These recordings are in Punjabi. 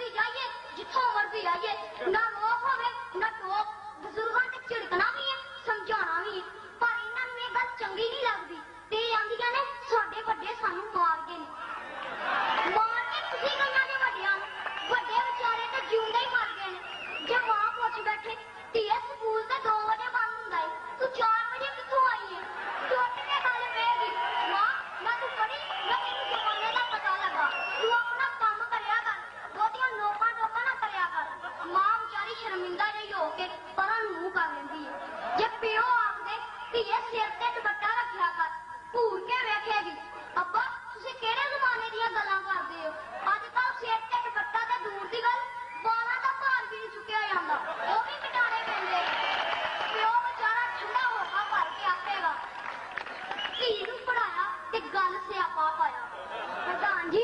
मर्जी जाइए जिथों मर्जी आइए ना रोक होवे ना टोक बजुर्गों ते झिड़कना भी है समझाना भी है पर इन्हां नूं इह गल चंगी नहीं लगदी ते आंदियां ने साडे वड्डे सानूं मार गए ने मार के खुशी गईयां ने वड्डियां वड्डे विचारे ते जिउंदे ही मर गए ने जे मां पुੱਛ बैठे ਧੀਏ ਸਕੂਲ ਤੇ 2 ਵਜੇ ਬੰਦ ਹੁੰਦਾ ਏ ਤੂੰ 4 ਵਜੇ ਕਿੱਥੋਂ ਆਈ ਏ ਤੂੰ ਉੱਠ ਕੇ ਗੱਲ ਵੇਖੀ ਮਾਂ ਨਾ ਤੂੰ ਪੜ੍ਹੀ ਨਾ ਤੈਨੂੰ ਜ਼ਮਾਨੇ ਦਾ ਪਤਾ ਲੱਗਾ ਤੂੰ ਆਪਣਾ ਕੰਮ ਕਰਿਆ ਕਰ ਬਹੁਤੀਆਂ ਨੋਕਾਂ ਨਾ ਕਰਿਆ ਕਰ ਮਾਂ ਵਿਚਾਰੀ ਸ਼ਰਮਿੰਦਾ ਜਿਹੀ ਹੋ ਕੇ ਪਰਾਂ ਨੂੰ ਮੂੰਹ ਕਰ ਲੈਂਦੀ ਏ ਜੇ ਪਿਓ ਆਖਦੇ ਧੀਏ ਸਿਰ ਤੇ ਦੁਪੱਟਾ ਰੱਖਿਆ ਕਰ ਘੂਰ ਕੇ ਵੇਖੇਗੀ ਅੱਬਾ ਤੁਸੀਂ ਕਿਹੜੇ ਜ਼ਮਾਨੇ ਦੀਆਂ ਗੱਲਾਂ ਕਰਦੇ ਹੋ ਅੱਜ ਕੱਲ੍ਹ ਸਿਰ ਤੇ ਦੁਪੱਟਾ ਤਾਂ ਦੂਰ ਦੀ ਗੱਲ ਵਾਲਾਂ ਦਾ ਭਾਰ ਵੀ ਨਹੀਂ ਚੁੱਕਿਆ ਜਾਂਦਾ ਉਹ ਵੀ ਮਿਟਾਣੇ ਪੈਂਦੇ ਪਿਓ ਵਿਚਾਰਾ ਠੰਡਾ ਹੋਗਾ ਭਰ ਕੇ ਆਖੇਗਾ ਧੀ ਨੂੰ ਪੜਾਇਆ ਤੇ ਗੱਲ ਸਿਆਪਾ ਪਾਇਆ ਪ੍ਰਧਾਨ ਜੀ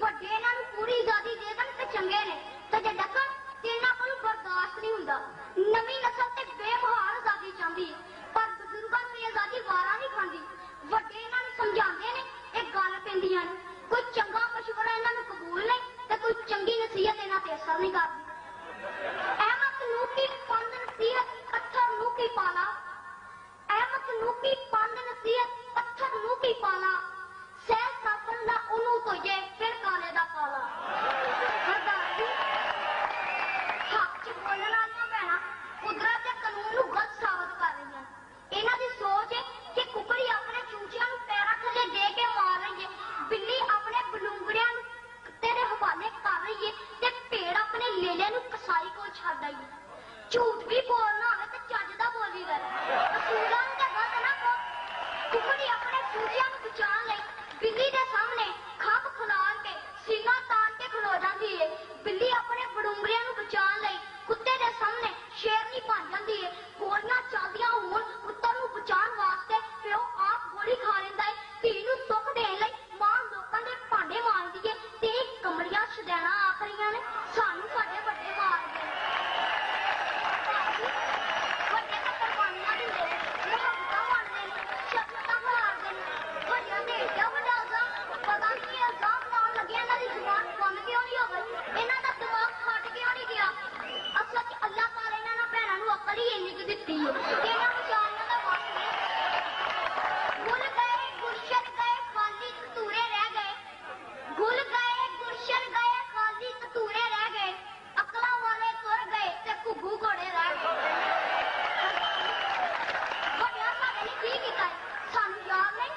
ਵੱਡੇ ਇਹਨਾਂ ਨੂੰ ਪੂਰੀ ਆਜ਼ਾਦੀ ਦੇ ਦੇਣ ਤੇ ਚੰਗੇ ਨੇ ਤੇ ਜੇ ਡੱਕਣ ਤੇ ਇਹਨਾਂ ਕੋਲ ਬਰਦਾਸ਼ਤ ਨਹੀਂ ਹੁੰਦਾ ਨਵੀਂ ਨਸਲ ਤੇ ਬੇਮਹਾਲ ਆਜ਼ਾਦੀ ਚਾਹੁੰਦੀ ਹੈ ਪਰ ਬਜ਼ੁਰਗਾਂ ਨੂੰ ਇਹ ਆਜ਼ਾਦੀ ਵਾਰਾ ਨਹੀਂ ਖਾਂਦੀ ਵੱਡੇ ਇਹਨਾਂ ਨੂੰ ਸਮਝਾਉਂਦੇ ਨੇ ਇਹ ਗੱਲ ਪੈਂਦੀਆਂ ਨੇ ਕੋਈ ਚੰਗਾ ਮਸ਼ਵਰਾ ਇਹਨਾਂ ਨੂੰ ਕਬੂਲ ਨਹੀਂ ਤੇ ਕੋਈ ਚੰਗੀ ਨਸੀਹਤ ਇਹਨਾਂ ਤੇ ਅਸਰ ਨਹੀਂ ਕਰਦੀ ਅਹਿਮਦ ਨੂੰ ਕੀ ਪੰਦ ਨਸੀਹਤ ਪੱਥਰ ਨੂੰ ਕੀ ਪਾਲਾ ਅਹਿਮਦ ਨੂੰ ਕੀ ਪੰਦ ਨਸੀਹਤ ਪੱਥਰ ਨੂੰ ਕੀ ਪਾਲਾ ਸਹਿ ਸਾਸਨ ਦਾ ਉਹਨੂੰ ਤੋਏ ਫਿਰ ਕਾਲੇ ਦਾ ਕਾਲਾ ਹੱਕ ਚ ਬੋਲਣ ਵਾਲੀਆਂ ਭੈਣਾਂ ਕੁਦਰਤ ਦੇ ਕਾਨੂੰਨ ਨੂੰ ਗਲਤ ਸਾਬਤ ਕਰ ਰਹੀਆਂ ਇਹਨਾਂ ਦੀ ਸੋਚ ਹੈ ਕਿ ਕੁਕੜੀ ਆਪਣੇ ਚੂਚਿਆਂ ਨੂੰ ਪੈਰਾਂ ਥੱਲੇ ਦੇ ਕੇ ਮਾਰ ਰਹੀ ਹੈ ਬਿੱਲੀ ਆਪਣੇ ਬਲੂੰਗੜਿਆਂ ਨੂੰ ਤੇਰੇ ਹਵਾਲੇ ਕਰ ਰਹੀ ਹੈ ਤੇ ਭੇੜ ਆਪਣੇ ਲੇਲੇ ਨੂੰ ਕਸਾਈ ਕੋਲ ਛੱਡ ਆਈ ਝੂਠ ਵੀ ਬੋਲਣਾ ਹੋਵੇ ਤੇ ਚੱਜ ਦਾ ਬੋਲੀ ਕਰ ਅਸੂਲਾਂ ਨੂੰ ਤਾਂ ਗਲਤ ਨਾ ਕਹੋ ਕੁਕੜੀ ਆਪਣੇ ਚੂਚਿਆਂ ਨੂੰ ਬਚਾਉਣ ਲਈ ਬਿੱਲੀ ਦੇ ਸਾਹਮਣੇ ਖੰਭ ਖੁਲਾਰ ਕੇ ਸੀਨਾ ਤਾਣ ਕੇ ਖਲੋ ਜਾਂਦੀ ਹੈ ਬਿੱਲੀ ਆਪਣੇ ਬਲੂੰਗੜਿਆਂ ਨੂੰ ਬਚਾਉਣ ਲਈ ਕੁੱਤੇ ਦੇ ਸਾਹਮਣੇ ਸ਼ੇਰਨੀ ਬਣ ਜਾਂਦੀ ਹੈ ਗੋਲੀਆਂ ਚੱਲਦੀਆਂ ਹੋਣ ਪੁੱਤਰ ਨੂੰ ਬਚਾਉਣ ਵਾਸਤੇ ਪਿਓ ਆਪ ਗੋਲੀ ਖਾ ਲੈਂਦਾ ਹੈ ਧੀ ਨੂੰ ਸੁੱਖ ਦੇਣ ਲਈ ਮਾਂ ਲੋਕਾਂ ਦੇ ਭਾਂਡੇ ਮਾਂਜਦੀ ਹੈ ਤੇ ਕਮਲੀਆਂ ਛਦੈਣਾ ਆਖਰੀਆਂ ਨੇ ਸਾਨੂੰ ਸਾਡੇ ਵੱਡੇ ਮਾਰਦੇ ਵੱਡੇ ਤਾਂ ਕੁਰਬਾਨੀਆਂ ਦਿੰਦੇ ਨੇ ਮੁਹੱਬਤਾਂ ਮੰਨਦੇ ਨੇ ਸ਼ਫਕਤਾਂ ਮਾਰਦੇ ਨੇ ਵੱਡਿਆਂ ਦੇ ਏਡਾ ਵੱਡਾ ਇਲਜ਼ਾਮ ਪਤਾ ਨਹੀਂ ਇਹ ਇਲਜ਼ਾਮ ਲਾਉਣ ਲੱਗੇ ਇਹਨਾਂ ਦੀ ਜ਼ੁਬਾਨ ਬੰਦ ਕਿਉਂ ਨਹੀਂ ਹੋ ਗਈ ਇਹਨਾਂ ਦਾ ਦਿਮਾਗ ਫਟ ਕਿਉਂ ਨਹੀਂ ਗਿਆ ਅਸਲ 'ਚ ਅੱਲਾਹ ਤਾਲਾ ਇਹਨਾਂ ਨਾਲ ਭੈਣਾਂ ਨੂੰ ਅਕਲ ਹੀ ਇੰਨੀ ਕੁ ਦਿੱਤੀ ਹੈ ਕਿ ਇਹਨਾਂ ਵਿਚਾਰੀਆਂ ਦਾ ਵਸ ਨਹੀਂ ਭੁੱਲ ਗਏ ਗੁਲਸ਼ਨ ਗਏ ਖਾਲੀ ਕਤੂਰੇ ਰਹਿ ਗਏ ਭੁੱਲ ਗਏ ਗੁਲਸ਼ਨ ਗਏ ਖਾਲੀ ਕਤੂਰੇ ਰਹਿ ਗਏ ਅਕਲਾਂ ਵਾਲੇ ਤੁਰ ਗਏ ਤੇ ਘੁੱਗੂ ਘੋੜੇ ਰਹਿ ਗਏ ਵੱਡਿਆਂ ਸਾਡੇ ਲਈ ਕੀ ਕੀਤਾ ਸਾਨੂੰ ਯਾਦ ਨਹੀਂ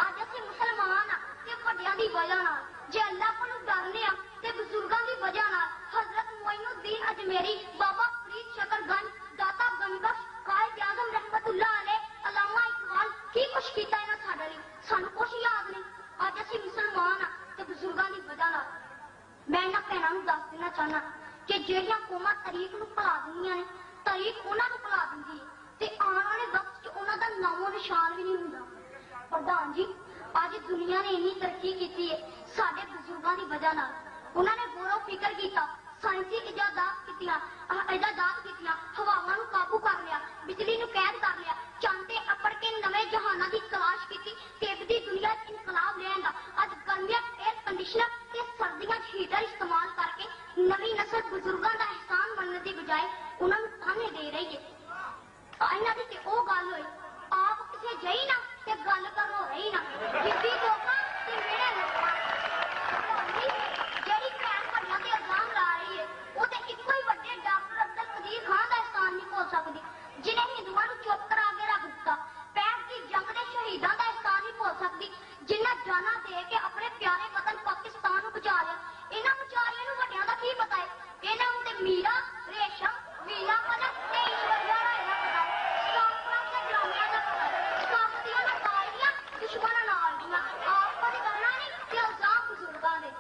ਅੱਜ ਅਸੀਂ ਮੁਸਲਮਾਨ ਆ ਤੇ ਵੱਡਿਆਂ ਦੀ ਵਜ੍ਹਾ ਨਾਲ ਜੇ ਅੱਲਾਹ ਕੋਲੋਂ ਡਰਨੇ ਆ ਤੇ ਬਜ਼ੁਰਗਾਂ ਦੀ ਵਜ੍ਹਾ ਨਾਲ ਹਜ਼ਰਤ ਮੋਇਨੁੱਦੀਨ ਅਜਮੇਰੀ ਬਾਬਾ ਫਰੀਦ ਸ਼ਕਰਗੰਜ ਦਾਤਾ ਗੰਗਬਖਸ਼ ਕਾਇਦ ਆਜ਼ਮ ਰਹਿਮਤੁल्लाह अलैह ਅਲਾਮਾ ਇਕਬਾਲ ਕੀ ਕੁਛ ਕੀਤਾ ਇਹਨਾਂ ਸਾਡੇ ਲਈ ਸਾਨੂੰ ਕੁਛ ਯਾਦ ਨਹੀਂ ਅੱਜ ਅਸੀਂ ਮੁਸਲਮਾਨ ਆ ਤੇ ਬਜ਼ੁਰਗਾਂ ਦੀ ਵਜ੍ਹਾ ਨਾਲ ਮੈਂ ਇਹਨਾਂ ਭੈਣਾਂ ਨੂੰ ਦੱਸ ਦੇਣਾ ਚਾਹੁੰਦਾ ਕਿ ਜਿਹੜੀਆਂ ਕੌਮਾਂ ਤਰੀਕ ਨੂੰ ਭੁਲਾ ਦਿੰਦੀਆਂ ਨੇ ਤਰੀਕ ਉਹਨਾਂ ਨੂੰ ਭੁਲਾ ਦਿੰਦੀ ਹੈ ਤੇ ਆਉਣ ਵਾਲੇ ਵਕਤ 'ਚ ਉਹਨਾਂ ਦਾ ਨਾਮੋ ਨਿਸ਼ਾਨ ਵੀ ਨਹੀਂ ਹੁੰਦਾ ਪ੍ਰਧਾਨ ਜੀ ਅੱਜ ਦੁਨੀਆ ਨੇ ਇੰਨੀ ਤਰੱਕੀ ਕੀਤੀ ਹੈ ਸਾਡੇ ਬਜ਼ੁਰਗਾਂ ਦੀ ਵਜ੍ਹਾ ਨਾਲ ਉਹਨਾਂ ਨੇ ਗੌਰੋ ਫਿਕਰ ਕੀਤਾ ਸਾਇੰਸੀ ਇਜਾਦਾਤ ਕੀਤੀਆਂ ਹਵਾਵਾਂ ਨੂੰ ਕਾਬੂ ਕਰ ਲਿਆ ਬਿਜਲੀ ਨੂੰ ਕੈਦ ਕਰ ਲਿਆ ਚੰਦ ਤੇ ਅੱਪੜ ਕੇ ਨਵੇਂ ਜਹਾਨਾਂ ਦੀ ਤਲਾਸ਼ ਕੀਤੀ ਤਿੱਬ ਦੀ ਦੁਨੀਆ 'ਚ ਇਨਕਲਾਬ ਲਿਆਂਦਾ ਅੱਜ ਗਰਮੀਆਂ ਏਅਰ ਕੰਡੀਸ਼ਨਰ ਤੇ ਸਰਦੀਆਂ 'ਚ ਹੀਟਰ ਇਸਤੇਮਾਲ ਕਰਕੇ ਨਵੀਂ ਨਸਲ ਬਜ਼ੁਰਗਾਂ ਦਾ ਅਹਿਸਾਨ ਮੰਨਣ ਦੀ ਬਜਾਏ ਉਹਨਾਂ ਨੂੰ ਤਾਨੇ ਦੇ ਰਹੀ ਹੈ ਇਹਨਾਂ ਦੀ ਤੇ ਉਹ ਗੱਲ ਹੋਈ ਆਪ ਕਿਸੇ ਜਈ ਨਾ ਤੇ ਗੱਲ ਕਰੋ ਰਹੀ ਨਾ ਜਿੱਦੀ ਲੋਕਾਂ ਤੇ ਮੇਰੇ ਲੋਕਾਂ ਜਿਹੜੀ ਭੈਣ ਵੱਡਿਆਂ ਤੇ ਇਲਜ਼ਾਮ ਲਾ ਰਹੀ ਹੈ ਉਹ ਤੇ ਇੱਕੋ ਹੀ ਵੱਡੇ ਡਾਕਟਰ ਅਬਦੁਲ ਕਦੀਰ ਖਾਨ ਦਾ ਅਹਿਸਾਨ ਨਹੀਂ ਹੋ ਸਕਦੀ ਜਿਹਨੇ ਹਿੰਦੂਆਂ ਨੂੰ ਚੁੱਪ ਕਰਾ ਕੇ ਰੱਖ ਦਿੱਤਾ 65 ਦੀ ਜੰਗ ਦੇ ਸ਼ਹੀਦਾਂ ਦਾ ਅਹਿਸਾਨ ਨਹੀਂ ਹੋ ਸਕਦੀ ਜਿਨ੍ਹਾਂ ਜਾਨਾਂ ਦੇ ਕੇ ਆਪਣੇ ਪਿਆਰੇ ਵਤਨ ਪਾਕਿਸਤਾਨ ਨੂੰ ਬਚਾ ਲਿਆ ਇਹਨਾਂ ਵਿਚਾਰੀਆਂ ਨੂੰ ਵੱਡਿਆਂ ਦਾ ਕੀ ਪਤਾ ਹੈ ਇਹਨਾਂ ਨੂੰ ਤੇ ਮੀਰਾ ਰੇਸ਼ਮ ਵੀਲਾ ਮਦਨ ਤੇ ਈਸ਼ਵਰਿਆ ਰਾਏ ਦਾ ਪਤਾ ਹੈ ਸਟਾਫਰਾਂ ਤੇ ਡਰਾਮਿਆਂ ਦਾ ਪਤਾ ਹੈ ਸਕਾਫਤੀਆਂ ਨਾਲ ਤਾਲੀਆਂ ਦੁਸ਼ਮਣਾਂ ਨਾਲ ਦੀਆਂ ਆਪ ਕਦੇ ਕਰਨਾ ਨਹੀਂ ਤੇ ਇਲਜ਼ਾਮ ਬਜ਼ੁਰਗਾਂ ਦੇ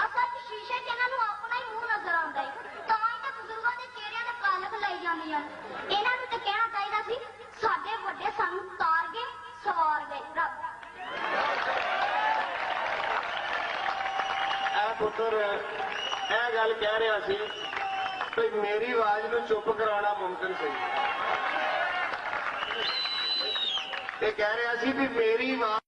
ਅਸਲ 'ਚ ਸ਼ੀਸ਼ੇ 'ਚ ਇਹਨਾਂ ਨੂੰ ਆਪਣਾ ਹੀ ਮੂੰਹ ਨਜ਼ਰ ਆਉਂਦਾ ਹੈ ਤਾਂ ਹੀ ਤਾਂ ਬਜ਼ੁਰਗਾਂ ਦੇ ਚਿਹਰਿਆਂ ਦੇ ਕਾਲਖ ਲਈ ਜਾਂਦੀਆਂ ਇਹਨਾਂ ਨੂੰ ਤਾਂ ਕਹਿਣਾ ਚਾਹੀਦਾ ਸੀ ਸਾਡੇ ਵੱਡੇ ਸਾਨੂੰ ਤਾਰ ਗਏ ਸਵਾਰ ਗਏ ਰੱਬ ਪੁੱਤਰ ਇਹ ਗੱਲ ਕਹਿ ਰਿਹਾ ਸੀ ਕਿ ਮੇਰੀ ਆਵਾਜ਼ ਨੂੰ ਚੁੱਪ ਕਰਾਉਣਾ ਮੁਮਕਿਨ ਸੀ ਇਹ ਕਹਿ ਰਿਹਾ ਸੀ ਵੀ ਮੇਰੀ ਆਵਾਜ਼